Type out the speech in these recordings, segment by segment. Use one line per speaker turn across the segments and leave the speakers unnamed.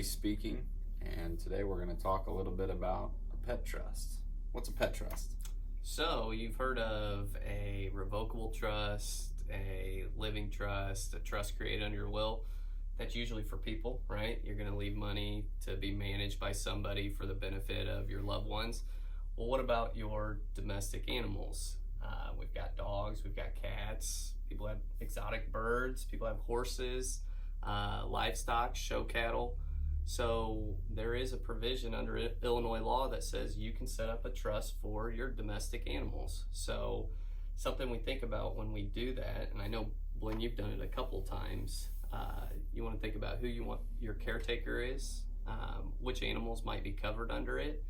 Generally speaking, and today we're going to talk a little bit about a pet trust. What's a pet trust?
So, you've heard of a revocable trust, a living trust, a trust created under your will. That's usually for people, right? You're going to leave money to be managed by somebody for the benefit of your loved ones. Well, what about your domestic animals? We've got dogs, we've got cats, people have exotic birds, people have horses, livestock, show cattle. So there is a provision under Illinois law that says you can set up a trust for your domestic animals. So something we think about when we do that, and I know, Blaine, you've done it a couple times, you want to think about who you want your caretaker is, which animals might be covered under it.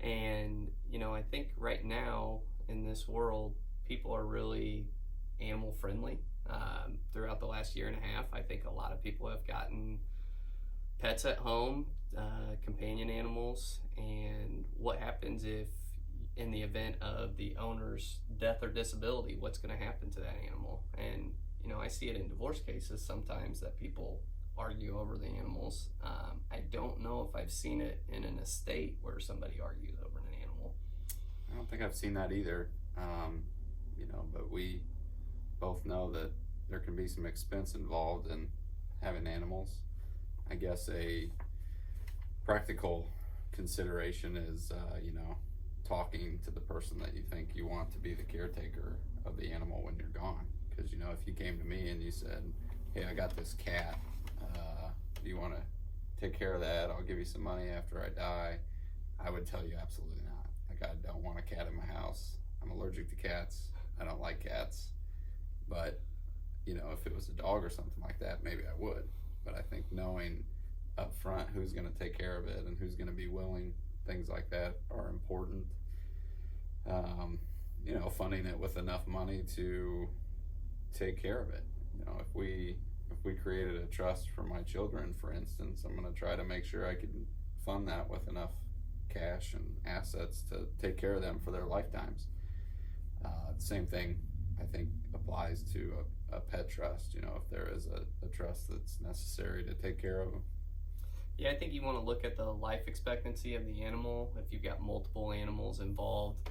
And, I think right now in this world, people are really animal friendly. Throughout the last year and a half, I think a lot of people have gotten pets at home, companion animals, and what happens if in the event of the owner's death or disability, what's going to happen to that animal? And I see it in divorce cases sometimes that people argue over the animals. I don't know if I've seen it in an estate where somebody argues over an animal.
I don't think I've seen that either. But we both know that there can be some expense involved in having animals. I guess a practical consideration is, talking to the person that you think you want to be the caretaker of the animal when you're gone. Because, if you came to me and you said, hey, I got this cat, do you want to take care of that? I'll give you some money after I die. I would tell you absolutely not. Like, I don't want a cat in my house. I'm allergic to cats. I don't like cats. But, if it was a dog or something like that, maybe I would. But I think knowing up front who's going to take care of it and who's going to be willing, things like that are important. Funding it with enough money to take care of it. If we created a trust for my children, for instance, I'm going to try to make sure I can fund that with enough cash and assets to take care of them for their lifetimes. The same thing I think applies to a pet trust. If there is a trust that's necessary to take care of them.
Yeah, I think you want to look at the life expectancy of the animal. If you've got multiple animals involved,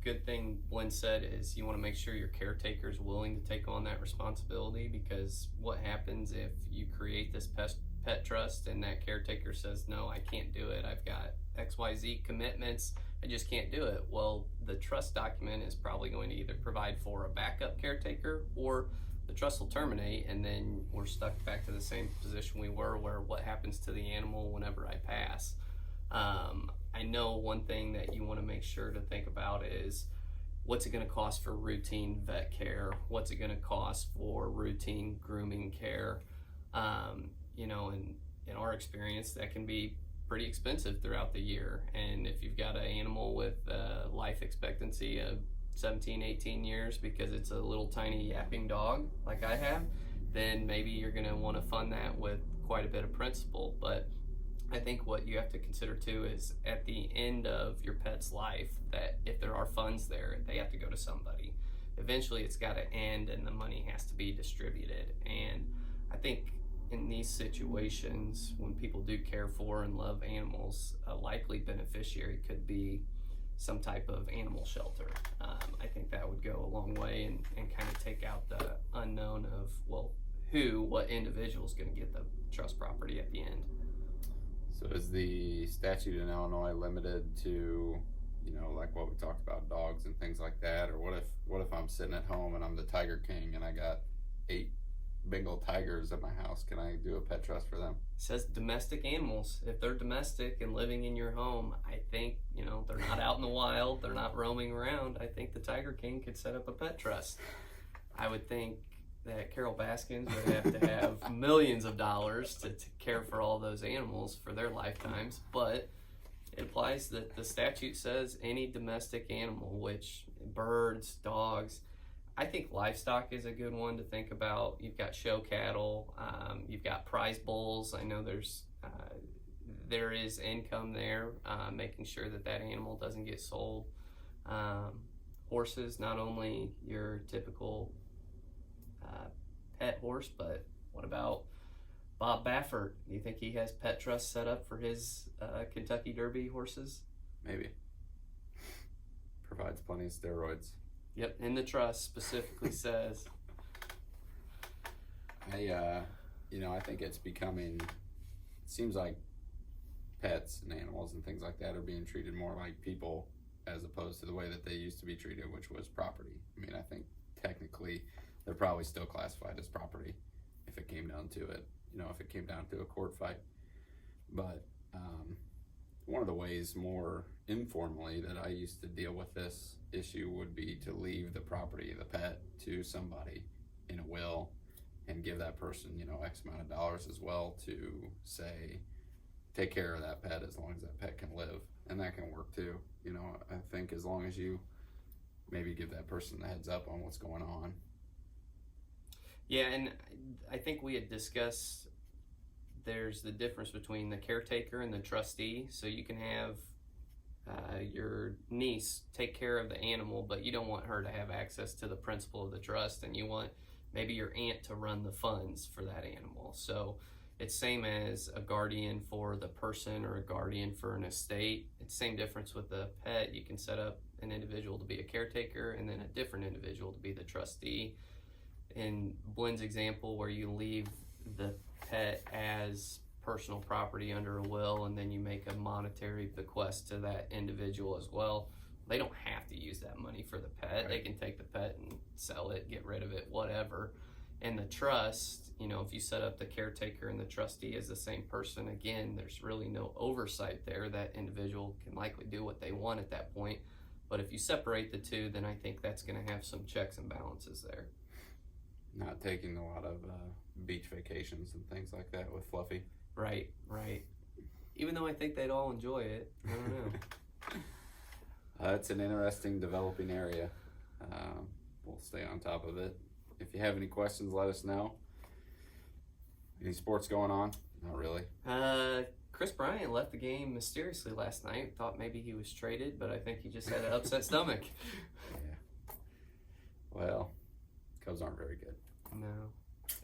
good thing Glenn said is you want to make sure your caretaker is willing to take on that responsibility, because what happens if you create this pet trust and that caretaker says, no, I can't do it, I've got XYZ commitments, I just can't do it. Well, the trust document is probably going to either provide for a backup caretaker, or the trust will terminate, and then we're stuck back to the same position we were, where what happens to the animal whenever I pass. I know one thing that you want to make sure to think about is, what's it going to cost for routine vet care? What's it going to cost for routine grooming care? In our experience, that can be pretty expensive throughout the year. And if you've got an animal with a life expectancy of 17, 18 years because it's a little tiny yapping dog like I have, then maybe you're going to want to fund that with quite a bit of principal. But I think what you have to consider too is, at the end of your pet's life, that if there are funds there, they have to go to somebody. Eventually it's got to end and the money has to be distributed. And I think in these situations, when people do care for and love animals, a likely beneficiary could be some type of animal shelter. I think that would go a long way and kind of take out the unknown of, what individual is going to get the trust property at the end.
So is the statute in Illinois limited to, like what we talked about, dogs and things like that? Or what if I'm sitting at home and I'm the Tiger King and I got 8 Bengal tigers at my house? Can I do a pet trust for them?
It says domestic animals. If they're domestic and living in your home, I think, they're not out in the wild, they're not roaming around, I think the Tiger King could set up a pet trust. I would think that Carol Baskins would have to have millions of dollars to care for all those animals for their lifetimes, but it applies that the statute says any domestic animal, which birds, dogs. I think livestock is a good one to think about. You've got show cattle, you've got prize bulls. I know there is income there, making sure that animal doesn't get sold. Horses, not only your typical pet horse, but what about Bob Baffert, you think he has pet trusts set up for his Kentucky Derby horses?
Maybe. Provides plenty of steroids.
Yep, in the trust specifically says.
I think it's becoming, it seems like pets and animals and things like that are being treated more like people as opposed to the way that they used to be treated, which was property. I mean, I think technically they're probably still classified as property if it came down to it, if it came down to a court fight. But one of the ways more informally that I used to deal with this issue would be to leave the property of the pet to somebody in a will and give that person, X amount of dollars as well to say, take care of that pet as long as that pet can live. And that can work too. I think as long as you maybe give that person the heads up on what's going on.
Yeah, and I think we had discussed there's the difference between the caretaker and the trustee. So you can have your niece take care of the animal, but you don't want her to have access to the principal of the trust, and you want maybe your aunt to run the funds for that animal. So it's same as a guardian for the person or a guardian for an estate. It's same difference with the pet. You can set up an individual to be a caretaker and then a different individual to be the trustee. In Blenn's example, where you leave the pet as personal property under a will and then you make a monetary bequest to that individual as well, they don't have to use that money for the pet. Right. They can take the pet and sell it, get rid of it, whatever. And the trust, if you set up the caretaker and the trustee as the same person, again, there's really no oversight there. That individual can likely do what they want at that point. But if you separate the two, then I think that's going to have some checks and balances there.
Not taking a lot of beach vacations and things like that with Fluffy.
Right. Even though I think they'd all enjoy it. I don't know.
It's an interesting developing area. We'll stay on top of it. If you have any questions, let us know. Any sports going on? Not really.
Chris Bryant left the game mysteriously last night. Thought maybe he was traded, but I think he just had an upset stomach.
Yeah. Well, Cubs aren't very good.
No.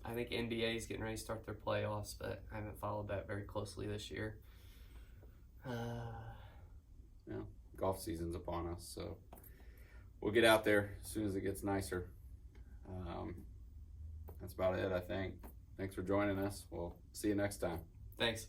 I think NBA is getting ready to start their playoffs, but I haven't followed that very closely this year.
Yeah, golf season's upon us, so we'll get out there as soon as it gets nicer. That's about it, I think. Thanks for joining us. We'll see you next time.
Thanks.